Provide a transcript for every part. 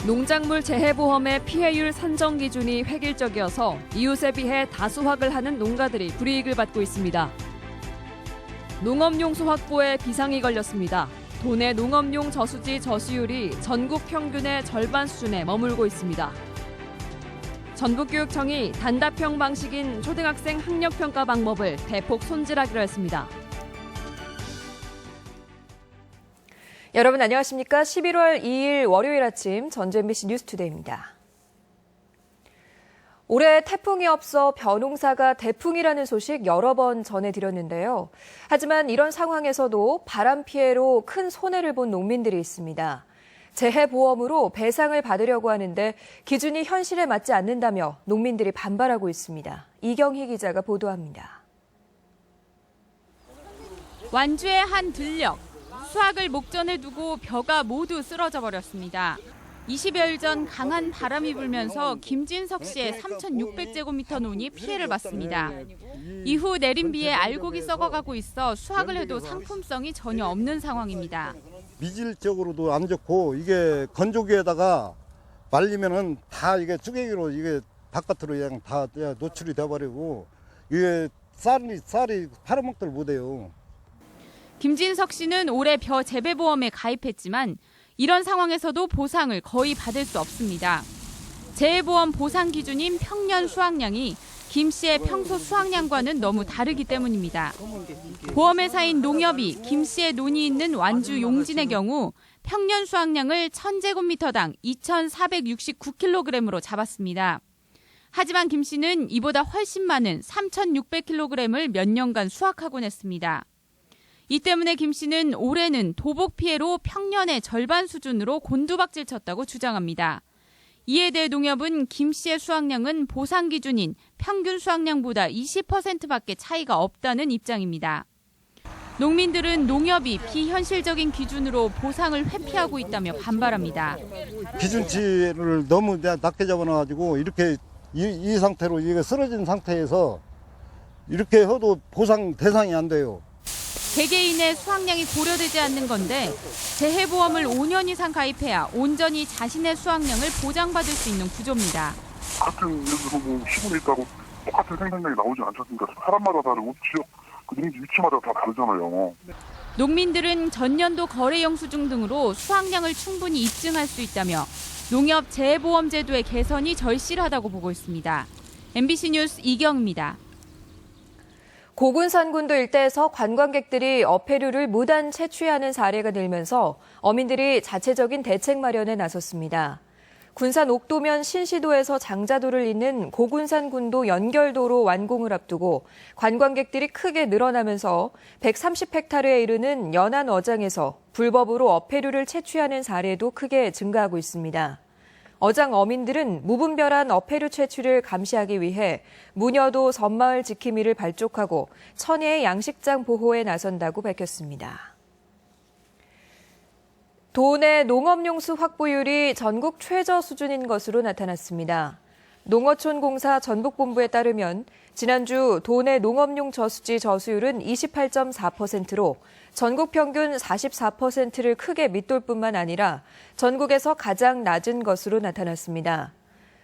농작물 재해보험의 피해율 산정 기준이 획일적이어서 이웃에 비해 다수확을 하는 농가들이 불이익을 받고 있습니다. 농업용수 확보에 비상이 걸렸습니다. 도내 농업용 저수지 저수율이 전국 평균의 절반 수준에 머물고 있습니다. 전북교육청이 단답형 방식인 초등학생 학력평가 방법을 대폭 손질하기로 했습니다. 여러분 안녕하십니까? 11월 2일 월요일 아침 전주 MBC 뉴스투데이입니다. 올해 태풍이 없어 벼농사가 대풍이라는 소식 여러 번 전해드렸는데요. 하지만 이런 상황에서도 바람 피해로 큰 손해를 본 농민들이 있습니다. 재해보험으로 배상을 받으려고 하는데 기준이 현실에 맞지 않는다며 농민들이 반발하고 있습니다. 이경희 기자가 보도합니다. 완주의 한 들녘. 수확을 목전에 두고 벼가 모두 쓰러져 버렸습니다. 20여일 전 강한 바람이 불면서 김진석 씨의 3,600제곱미터 논이 피해를 봤습니다. 이후 내린 비에 알곡이 썩어가고 있어 수확을 해도 상품성이 전혀 없는 상황입니다. 미질적으로도 안 좋고 이게 건조기에다가 말리면은 다 이게 쭈개기로 이게 바깥으로 그냥 다 노출이 돼버리고 이게 쌀이 팔아먹들 못해요. 김진석 씨는 올해 벼 재배보험에 가입했지만 이런 상황에서도 보상을 거의 받을 수 없습니다. 재해보험 보상 기준인 평년 수확량이 김 씨의 평소 수확량과는 너무 다르기 때문입니다. 보험회사인 농협이 김 씨의 논이 있는 완주 용진의 경우 평년 수확량을 1,000제곱미터당 2,469kg으로 잡았습니다. 하지만 김 씨는 이보다 훨씬 많은 3,600kg을 몇 년간 수확하곤 했습니다. 이 때문에 김 씨는 올해는 도복 피해로 평년의 절반 수준으로 곤두박질 쳤다고 주장합니다. 이에 대해 농협은 김 씨의 수확량은 보상 기준인 평균 수확량보다 20%밖에 차이가 없다는 입장입니다. 농민들은 농협이 비현실적인 기준으로 보상을 회피하고 있다며 반발합니다. 기준치를 너무 낮게 잡아놔가지고 이렇게 이 상태로 이게 쓰러진 상태에서 이렇게 해도 보상 대상이 안 돼요. 개개인의 수확량이 고려되지 않는 건데 재해보험을 5년 이상 가입해야 온전히 자신의 수확량을 보장받을 수 있는 구조입니다. 같은 예를 들어서 시골에 있다고 똑같은 생산량이 나오지 않지 않습니까? 사람마다 다르고 지역 농지 위치마다 다 다르잖아요. 농민들은 전년도 거래 영수증 등으로 수확량을 충분히 입증할 수 있다며 농협 재해보험 제도의 개선이 절실하다고 보고 있습니다. MBC 뉴스 이경입니다. 고군산군도 일대에서 관광객들이 어패류를 무단 채취하는 사례가 늘면서 어민들이 자체적인 대책 마련에 나섰습니다. 군산 옥도면 신시도에서 장자도를 잇는 고군산군도 연결도로 완공을 앞두고 관광객들이 크게 늘어나면서 130헥타르에 이르는 연안 어장에서 불법으로 어패류를 채취하는 사례도 크게 증가하고 있습니다. 어장 어민들은 무분별한 어패류 채취를 감시하기 위해 무녀도 섬마을 지킴이를 발족하고 천혜의 양식장 보호에 나선다고 밝혔습니다. 도내 농업용수 확보율이 전국 최저 수준인 것으로 나타났습니다. 농어촌공사 전북본부에 따르면 지난주 도내 농업용 저수지 저수율은 28.4%로 전국 평균 44%를 크게 밑돌 뿐만 아니라 전국에서 가장 낮은 것으로 나타났습니다.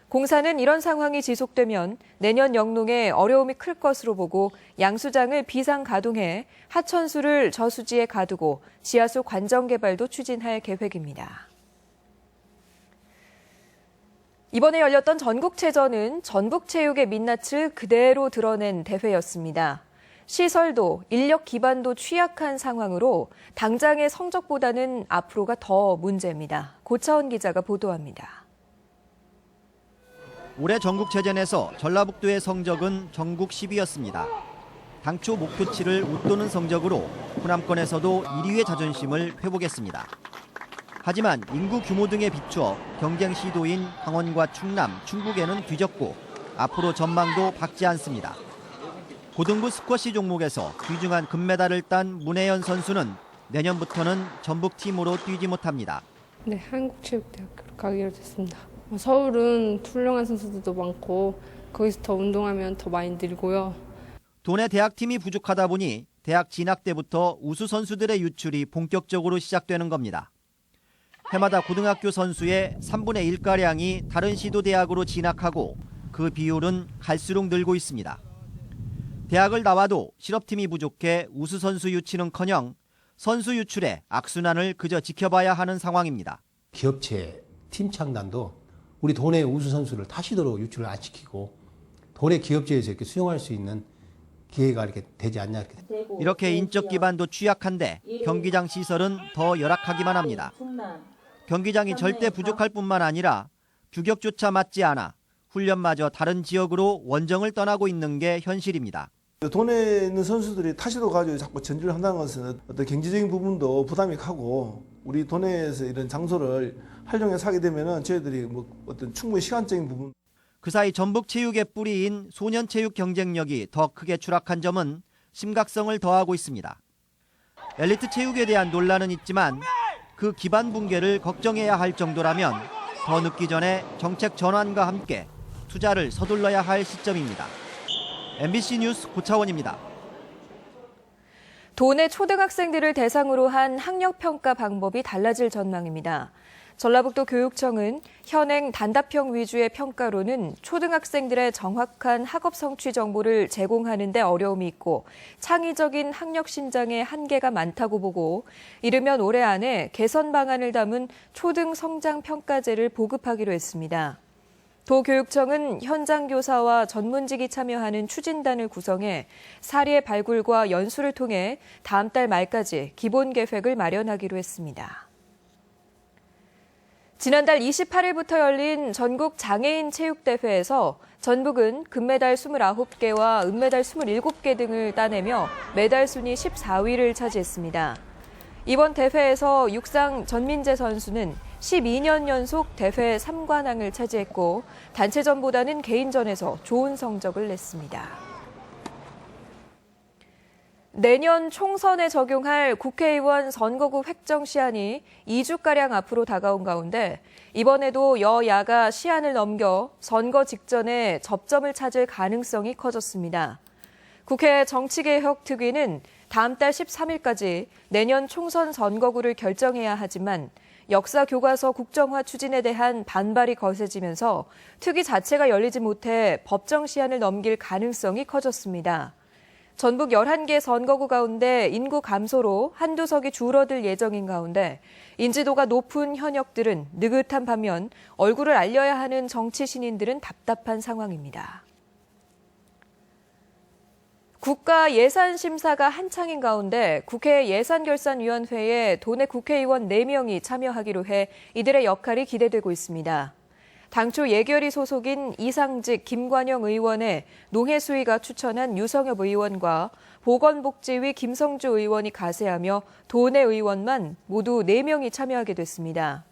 공사는 이런 상황이 지속되면 내년 영농에 어려움이 클 것으로 보고 양수장을 비상 가동해 하천수를 저수지에 가두고 지하수 관정 개발도 추진할 계획입니다. 이번에 열렸던 전국체전은 전북체육의 민낯을 그대로 드러낸 대회였습니다. 시설도 인력 기반도 취약한 상황으로 당장의 성적보다는 앞으로가 더 문제입니다. 고차원 기자가 보도합니다. 올해 전국체전에서 전라북도의 성적은 전국 10위였습니다. 당초 목표치를 웃도는 성적으로 호남권에서도 1위의 자존심을 회복했습니다. 하지만 인구 규모 등에 비추어 경쟁 시도인 강원과 충남, 충북에는 뒤졌고 앞으로 전망도 밝지 않습니다. 고등부 스쿼시 종목에서 귀중한 금메달을 딴 문혜연 선수는 내년부터는 전북팀으로 뛰지 못합니다. 네, 한국체육대학교로 가기로 됐습니다. 서울은 훌륭한 선수들도 많고 거기서 더 운동하면 더 많이 늘고요. 도내 대학팀이 부족하다 보니 대학 진학 때부터 우수 선수들의 유출이 본격적으로 시작되는 겁니다. 해마다 고등학교 선수의 3분의 1가량이 다른 시도대학으로 진학하고 그 비율은 갈수록 늘고 있습니다. 대학을 나와도 실업팀이 부족해 우수선수 유치는커녕 선수 유출의 악순환을 그저 지켜봐야 하는 상황입니다. 기업체 팀 창단도 우리 도내 우수 선수를 타시도록 유출을 안 시키고 도내 기업체에서 이렇게 수용할 수 있는 기회가 이렇게 되지 않냐. 이렇게 인적 기반도 취약한데 경기장 시설은 더 열악하기만 합니다. 경기장이 절대 부족할 뿐만 아니라 규격조차 맞지 않아 훈련마저 다른 지역으로 원정을 떠나고 있는 게 현실입니다. 도내에 있는 선수들이 타시도 가지고 자꾸 전지를 한다는 것은 어떤 경제적인 부분도 부담이 크고 우리 도내에서 이런 장소를 활용해서 하게 되면은 저희들이 뭐 어떤 충분히 시간적인 부분. 그 사이 전북 체육의 뿌리인 소년 체육 경쟁력이 더 크게 추락한 점은 심각성을 더하고 있습니다. 엘리트 체육에 대한 논란은 있지만 그 기반 붕괴를 걱정해야 할 정도라면 더 늦기 전에 정책 전환과 함께 투자를 서둘러야 할 시점입니다. MBC 뉴스 고차원입니다. 도내 초등학생들을 대상으로 한 학력평가 방법이 달라질 전망입니다. 전라북도 교육청은 현행 단답형 위주의 평가로는 초등학생들의 정확한 학업 성취 정보를 제공하는 데 어려움이 있고 창의적인 학력 신장에 한계가 많다고 보고 이르면 올해 안에 개선 방안을 담은 초등 성장 평가제를 보급하기로 했습니다. 도교육청은 현장 교사와 전문직이 참여하는 추진단을 구성해 사례 발굴과 연수를 통해 다음 달 말까지 기본 계획을 마련하기로 했습니다. 지난달 28일부터 열린 전국 장애인 체육대회에서 전북은 금메달 29개와 은메달 27개 등을 따내며 메달 순위 14위를 차지했습니다. 이번 대회에서 육상 전민재 선수는 12년 연속 대회 3관왕을 차지했고 단체전보다는 개인전에서 좋은 성적을 냈습니다. 내년 총선에 적용할 국회의원 선거구 획정 시한이 2주가량 앞으로 다가온 가운데 이번에도 여야가 시한을 넘겨 선거 직전에 접점을 찾을 가능성이 커졌습니다. 국회 정치개혁특위는 다음 달 13일까지 내년 총선 선거구를 결정해야 하지만 역사교과서 국정화 추진에 대한 반발이 거세지면서 특위 자체가 열리지 못해 법정 시한을 넘길 가능성이 커졌습니다. 전북 11개 선거구 가운데 인구 감소로 한두 석이 줄어들 예정인 가운데 인지도가 높은 현역들은 느긋한 반면 얼굴을 알려야 하는 정치 신인들은 답답한 상황입니다. 국가예산심사가 한창인 가운데 국회 예산결산위원회에 도내 국회의원 4명이 참여하기로 해 이들의 역할이 기대되고 있습니다. 당초 예결위 소속인 이상직 김관영 의원의 농해수위가 추천한 유성엽 의원과 보건복지위 김성주 의원이 가세하며 도내 의원만 모두 4명이 참여하게 됐습니다.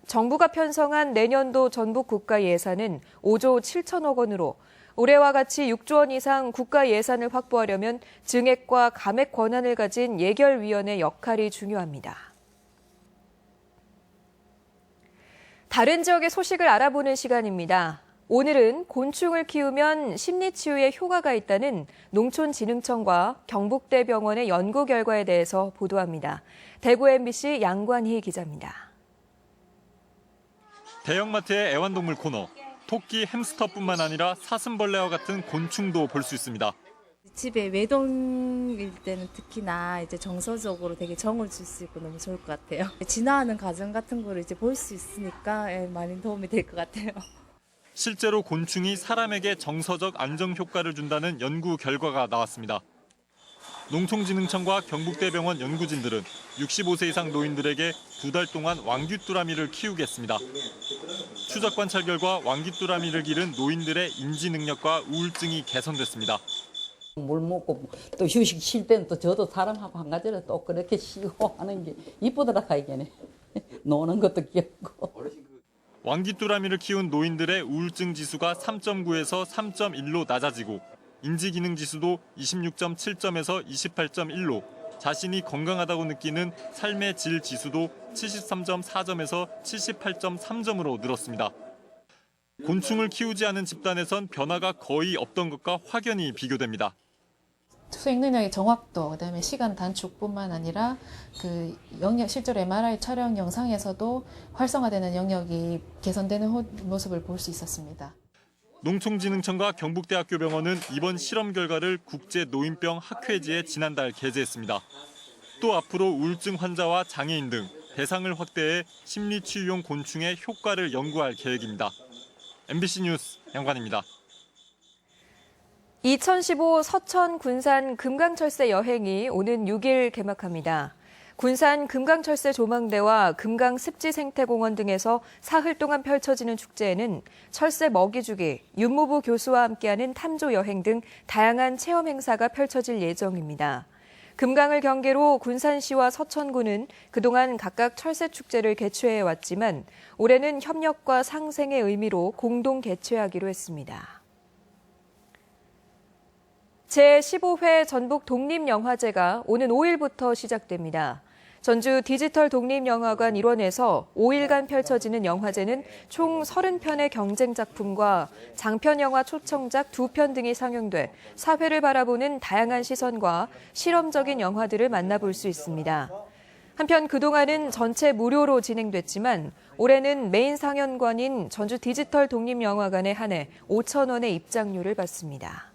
정부가 편성한 내년도 전북 국가 예산은 5조 7천억 원으로 올해와 같이 6조 원 이상 국가 예산을 확보하려면 증액과 감액 권한을 가진 예결위원회 역할이 중요합니다. 다른 지역의 소식을 알아보는 시간입니다. 오늘은 곤충을 키우면 심리치유에 효과가 있다는 농촌진흥청과 경북대병원의 연구 결과에 대해서 보도합니다. 대구 MBC 양관희 기자입니다. 대형마트의 애완동물 코너. 토끼, 햄스터뿐만 아니라 사슴벌레와 같은 곤충도 볼 수 있습니다. 집에 외동일 때는 특히나 이제 정서적으로 되게 정을 줄 수 있고 너무 좋을 것 같아요. 진화하는 과정 같은 거를 이제 볼 수 있으니까 많이 도움이 될 것 같아요. 실제로 곤충이 사람에게 정서적 안정 효과를 준다는 연구 결과가 나왔습니다. 농촌진흥청과 경북대병원 연구진들은 65세 이상 노인들에게 2달 동안 왕귀뚜라미를 키우겠습니다. 추적 관찰 결과 왕귀뚜라미를 기른 노인들의 인지 능력과 우울증이 개선됐습니다. 물 먹고 또 휴식 쉴 때는 또 저도 사람하고 한 가지로 또 그렇게 쉬고 하는 게 이쁘더라 하이게네. 노는 것도 귀엽고. 왕귀뚜라미를 키운 노인들의 우울증 지수가 3.9에서 3.1로 낮아지고 인지기능 지수도 26.7점에서 28.1로 자신이 건강하다고 느끼는 삶의 질 지수도 73.4점에서 78.3점으로 늘었습니다. 곤충을 키우지 않은 집단에선 변화가 거의 없던 것과 확연히 비교됩니다. 수행 능력의 정확도, 그다음에 시간 단축뿐만 아니라 그 영역, 실제로 MRI 촬영 영상에서도 활성화되는 영역이 개선되는 모습을 볼 수 있었습니다. 농촌진흥청과 경북대학교 병원은 이번 실험 결과를 국제노인병 학회지에 지난달 게재했습니다. 또 앞으로 우울증 환자와 장애인 등 대상을 확대해 심리치유용 곤충의 효과를 연구할 계획입니다. MBC 뉴스 양관입니다. 2015 서천 군산 금강철새 여행이 오는 6일 개막합니다. 군산 금강철새 조망대와 금강 습지생태공원 등에서 사흘 동안 펼쳐지는 축제에는 철새 먹이주기, 윤무부 교수와 함께하는 탐조 여행 등 다양한 체험 행사가 펼쳐질 예정입니다. 금강을 경계로 군산시와 서천군은 그동안 각각 철새 축제를 개최해 왔지만 올해는 협력과 상생의 의미로 공동 개최하기로 했습니다. 제15회 전북 독립영화제가 오는 5일부터 시작됩니다. 전주 디지털 독립영화관 일원에서 5일간 펼쳐지는 영화제는 총 30편의 경쟁 작품과 장편영화 초청작 2편 등이 상영돼 사회를 바라보는 다양한 시선과 실험적인 영화들을 만나볼 수 있습니다. 한편 그동안은 전체 무료로 진행됐지만 올해는 메인 상영관인 전주 디지털 독립영화관에 한해 5,000원의 입장료를 받습니다.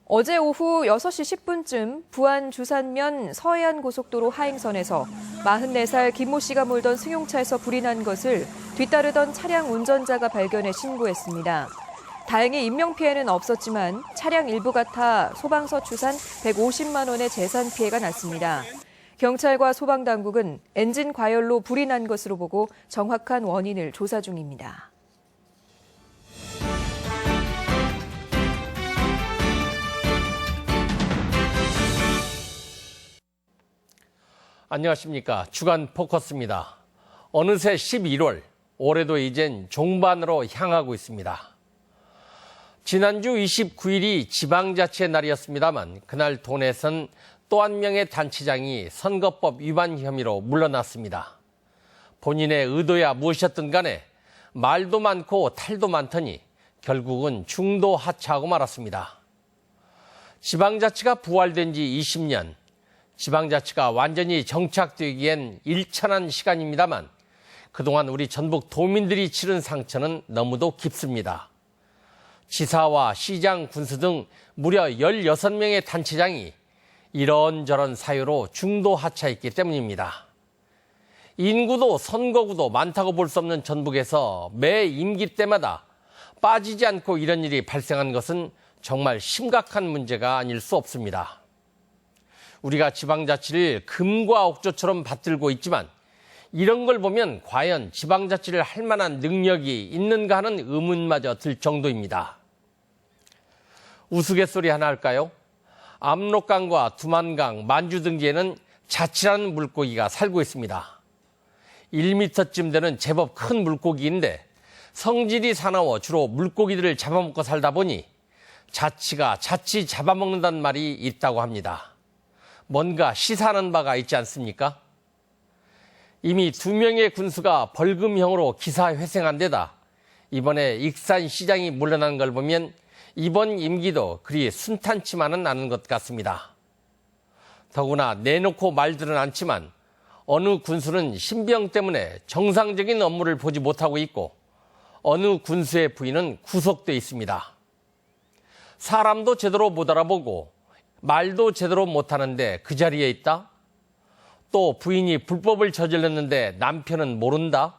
어제 오후 6시 10분쯤 부안 주산면 서해안 고속도로 하행선에서 44살 김모 씨가 몰던 승용차에서 불이 난 것을 뒤따르던 차량 운전자가 발견해 신고했습니다. 다행히 인명피해는 없었지만 차량 일부가 타 소방서 추산 150만 원의 재산 피해가 났습니다. 경찰과 소방당국은 엔진 과열로 불이 난 것으로 보고 정확한 원인을 조사 중입니다. 안녕하십니까. 주간 포커스입니다. 어느새 11월, 올해도 이젠 종반으로 향하고 있습니다. 지난주 29일이 지방자치의 날이었습니다만 그날 돈에선 또 한 명의 단체장이 선거법 위반 혐의로 물러났습니다. 본인의 의도야 무엇이었든 간에 말도 많고 탈도 많더니 결국은 중도 하차하고 말았습니다. 지방자치가 부활된 지 20년, 지방자치가 완전히 정착되기엔 일천한 시간입니다만 그동안 우리 전북 도민들이 치른 상처는 너무도 깊습니다. 지사와 시장, 군수 등 무려 16명의 단체장이 이런저런 사유로 중도 하차했기 때문입니다. 인구도 선거구도 많다고 볼 수 없는 전북에서 매 임기 때마다 빠지지 않고 이런 일이 발생한 것은 정말 심각한 문제가 아닐 수 없습니다. 우리가 지방자치를 금과 옥조처럼 받들고 있지만 이런 걸 보면 과연 지방자치를 할 만한 능력이 있는가 하는 의문마저 들 정도입니다. 우스갯소리 하나 할까요? 압록강과 두만강, 만주 등지에는 자치라는 물고기가 살고 있습니다. 1m쯤 되는 제법 큰 물고기인데 성질이 사나워 주로 물고기들을 잡아먹고 살다 보니 자치가 자치 잡아먹는다는 말이 있다고 합니다. 뭔가 시사하는 바가 있지 않습니까? 이미 2명의 군수가 벌금형으로 기사회생한 데다 이번에 익산시장이 물러난 걸 보면 이번 임기도 그리 순탄치만은 않은 것 같습니다. 더구나 내놓고 말들은 않지만 어느 군수는 신병 때문에 정상적인 업무를 보지 못하고 있고 어느 군수의 부인은 구속돼 있습니다. 사람도 제대로 못 알아보고 말도 제대로 못하는데 그 자리에 있다? 또 부인이 불법을 저질렀는데 남편은 모른다?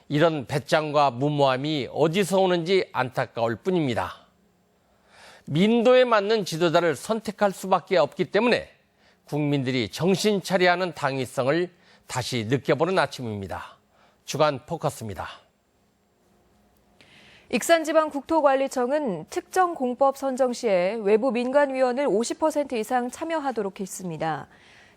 이런 배짱과 무모함이 어디서 오는지 안타까울 뿐입니다. 민도에 맞는 지도자를 선택할 수밖에 없기 때문에 국민들이 정신 차려야 하는 당위성을 다시 느껴보는 아침입니다. 주간 포커스입니다. 익산지방국토관리청은 특정 공법 선정 시에 외부 민간위원을 50% 이상 참여하도록 했습니다.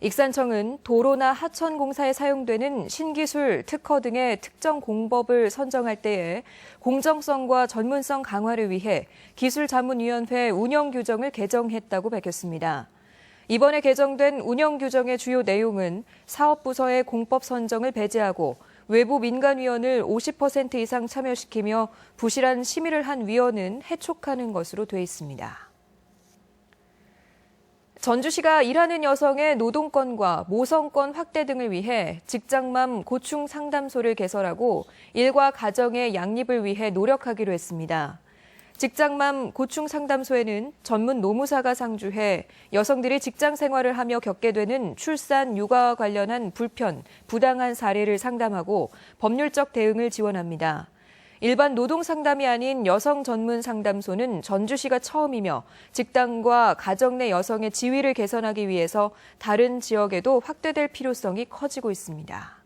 익산청은 도로나 하천공사에 사용되는 신기술, 특허 등의 특정 공법을 선정할 때에 공정성과 전문성 강화를 위해 기술자문위원회 운영규정을 개정했다고 밝혔습니다. 이번에 개정된 운영규정의 주요 내용은 사업부서의 공법 선정을 배제하고 외부 민간위원을 50% 이상 참여시키며 부실한 심의를 한 위원은 해촉하는 것으로 돼 있습니다. 전주시가 일하는 여성의 노동권과 모성권 확대 등을 위해 직장맘 고충 상담소를 개설하고 일과 가정의 양립을 위해 노력하기로 했습니다. 직장맘 고충 상담소에는 전문 노무사가 상주해 여성들이 직장 생활을 하며 겪게 되는 출산, 육아와 관련한 불편, 부당한 사례를 상담하고 법률적 대응을 지원합니다. 일반 노동 상담이 아닌 여성 전문 상담소는 전주시가 처음이며 직장과 가정 내 여성의 지위를 개선하기 위해서 다른 지역에도 확대될 필요성이 커지고 있습니다.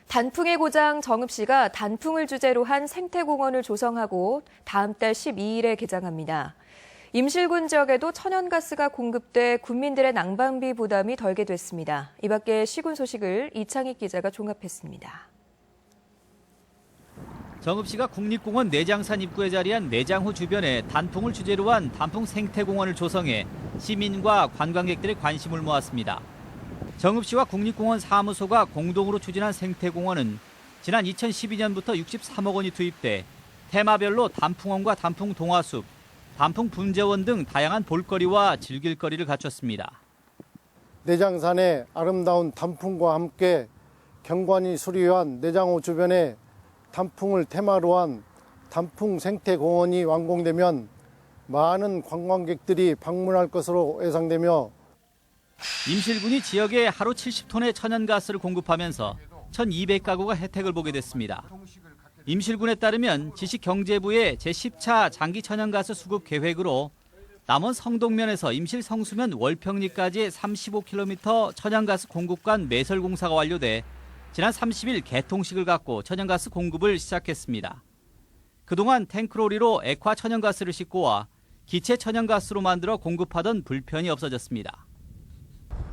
단풍의 고장 정읍시가 단풍을 주제로 한 생태공원을 조성하고 다음 달 12일에 개장합니다. 임실군 지역에도 천연가스가 공급돼 군민들의 난방비 부담이 덜게 됐습니다. 이 밖에 시군 소식을 이창익 기자가 종합했습니다. 정읍시가 국립공원 내장산 입구에 자리한 내장호 주변에 단풍을 주제로 한 단풍 생태공원을 조성해 시민과 관광객들의 관심을 모았습니다. 정읍시와 국립공원 사무소가 공동으로 추진한 생태공원은 지난 2012년부터 63억 원이 투입돼 테마별로 단풍원과 단풍 동화숲, 단풍 분재원 등 다양한 볼거리와 즐길거리를 갖췄습니다. 내장산의 아름다운 단풍과 함께 경관이 수려한 내장호 주변에 단풍을 테마로 한 단풍 생태공원이 완공되면 많은 관광객들이 방문할 것으로 예상되며 임실군이 지역에 하루 70톤의 천연가스를 공급하면서 1,200가구가 혜택을 보게 됐습니다. 임실군에 따르면 지식경제부의 제10차 장기천연가스 수급 계획으로 남원 성동면에서 임실 성수면 월평리까지의 35km 천연가스 공급관 매설 공사가 완료돼 지난 30일 개통식을 갖고 천연가스 공급을 시작했습니다. 그동안 탱크로리로 액화 천연가스를 싣고 와 기체 천연가스로 만들어 공급하던 불편이 없어졌습니다.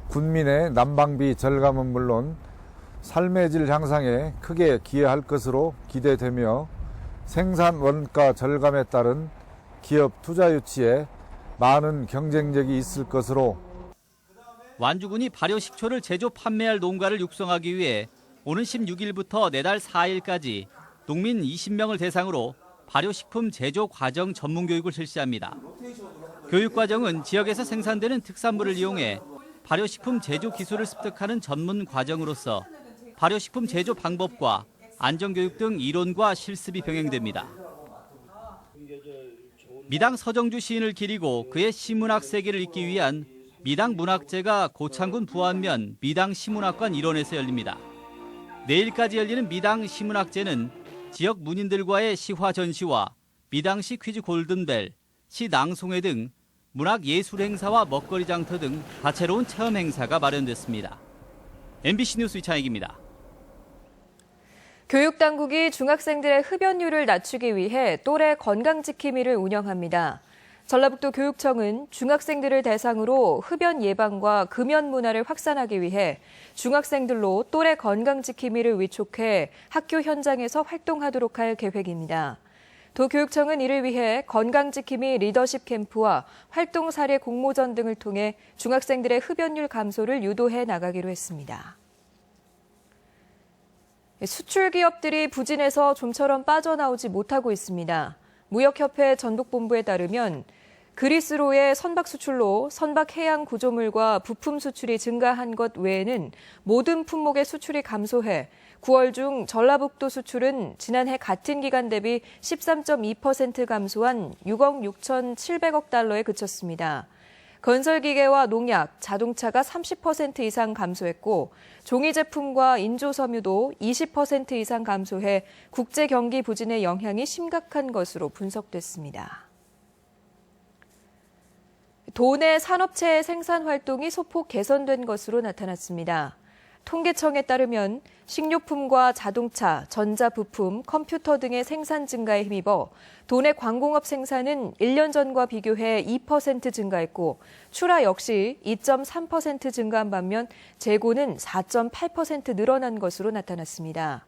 군민의 난방비 절감은 물론 삶의 질 향상에 크게 기여할 것으로 기대되며 생산 원가 절감에 따른 기업 투자 유치에 많은 경쟁력이 있을 것으로 완주군이 발효식초를 제조 판매할 농가를 육성하기 위해 오는 16일부터 내달 4일까지 농민 20명을 대상으로 발효식품 제조 과정 전문 교육을 실시합니다. 교육 과정은 지역에서 생산되는 특산물을 이용해 발효식품 제조 기술을 습득하는 전문 과정으로서 발효식품 제조 방법과 안전교육 등 이론과 실습이 병행됩니다. 미당 서정주 시인을 기리고 그의 시문학 세계를 잇기 위한 미당 문학제가 고창군 부안면 미당 시문학관 일원에서 열립니다. 내일까지 열리는 미당 시문학제는 지역 문인들과의 시화 전시와 미당시 퀴즈 골든벨, 시 낭송회 등 문학 예술 행사와 먹거리 장터 등 다채로운 체험 행사가 마련됐습니다. MBC 뉴스 이창익입니다. 교육당국이 중학생들의 흡연율을 낮추기 위해 또래 건강지킴이를 운영합니다. 전라북도 교육청은 중학생들을 대상으로 흡연 예방과 금연 문화를 확산하기 위해 중학생들로 또래 건강지킴이를 위촉해 학교 현장에서 활동하도록 할 계획입니다. 도교육청은 이를 위해 건강지킴이 리더십 캠프와 활동 사례 공모전 등을 통해 중학생들의 흡연율 감소를 유도해 나가기로 했습니다. 수출 기업들이 부진해서 좀처럼 빠져나오지 못하고 있습니다. 무역협회 전북본부에 따르면 그리스로의 선박 수출로 선박 해양 구조물과 부품 수출이 증가한 것 외에는 모든 품목의 수출이 감소해 9월 중 전라북도 수출은 지난해 같은 기간 대비 13.2% 감소한 6억 6,700억 달러에 그쳤습니다. 건설기계와 농약, 자동차가 30% 이상 감소했고 종이 제품과 인조섬유도 20% 이상 감소해 국제 경기 부진의 영향이 심각한 것으로 분석됐습니다. 도내 산업체의 생산 활동이 소폭 개선된 것으로 나타났습니다. 통계청에 따르면 식료품과 자동차, 전자부품, 컴퓨터 등의 생산 증가에 힘입어 도내 광공업 생산은 1년 전과 비교해 2% 증가했고 출하 역시 2.3% 증가한 반면 재고는 4.8% 늘어난 것으로 나타났습니다.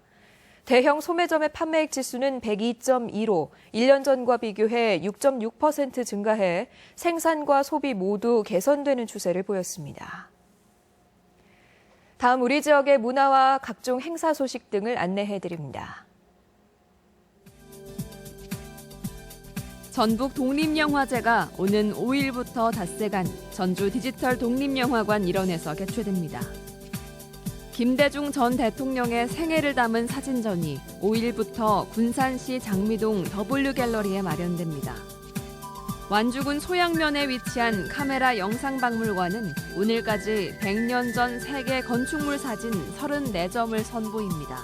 대형 소매점의 판매액 지수는 102.2로 1년 전과 비교해 6.6% 증가해 생산과 소비 모두 개선되는 추세를 보였습니다. 다음 우리 지역의 문화와 각종 행사 소식 등을 안내해드립니다. 전북 독립영화제가 오는 5일부터 닷새간 전주 디지털 독립영화관 일원에서 개최됩니다. 김대중 전 대통령의 생애를 담은 사진전이 5일부터 군산시 장미동 W갤러리에 마련됩니다. 완주군 소양면에 위치한 카메라 영상박물관은 오늘까지 100년 전 세계 건축물 사진 34점을 선보입니다.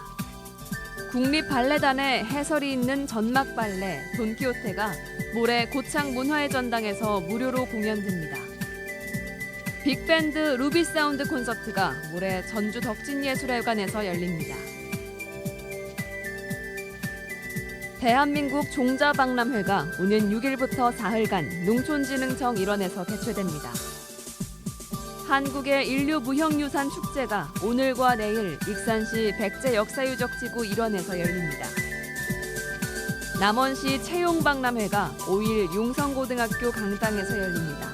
국립발레단의 해설이 있는 전막발레 돈키호테가 모레 고창 문화의 전당에서 무료로 공연됩니다. 빅밴드 루비사운드 콘서트가 모레 전주 덕진예술회관에서 열립니다. 대한민국 종자박람회가 오는 6일부터 사흘간 농촌진흥청 일원에서 개최됩니다. 한국의 인류 무형유산 축제가 오늘과 내일 익산시 백제 역사유적지구 일원에서 열립니다. 남원시 채용박람회가 5일 용성고등학교 강당에서 열립니다.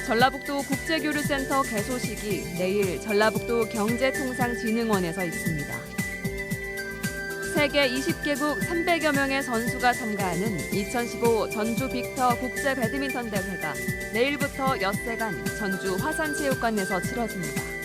전라북도 국제교류센터 개소식이 내일 전라북도 경제통상진흥원에서 있습니다. 세계 20개국 300여 명의 선수가 참가하는 2015 전주 빅터 국제 배드민턴 대회가 내일부터 엿새간 전주 화산체육관에서 치러집니다.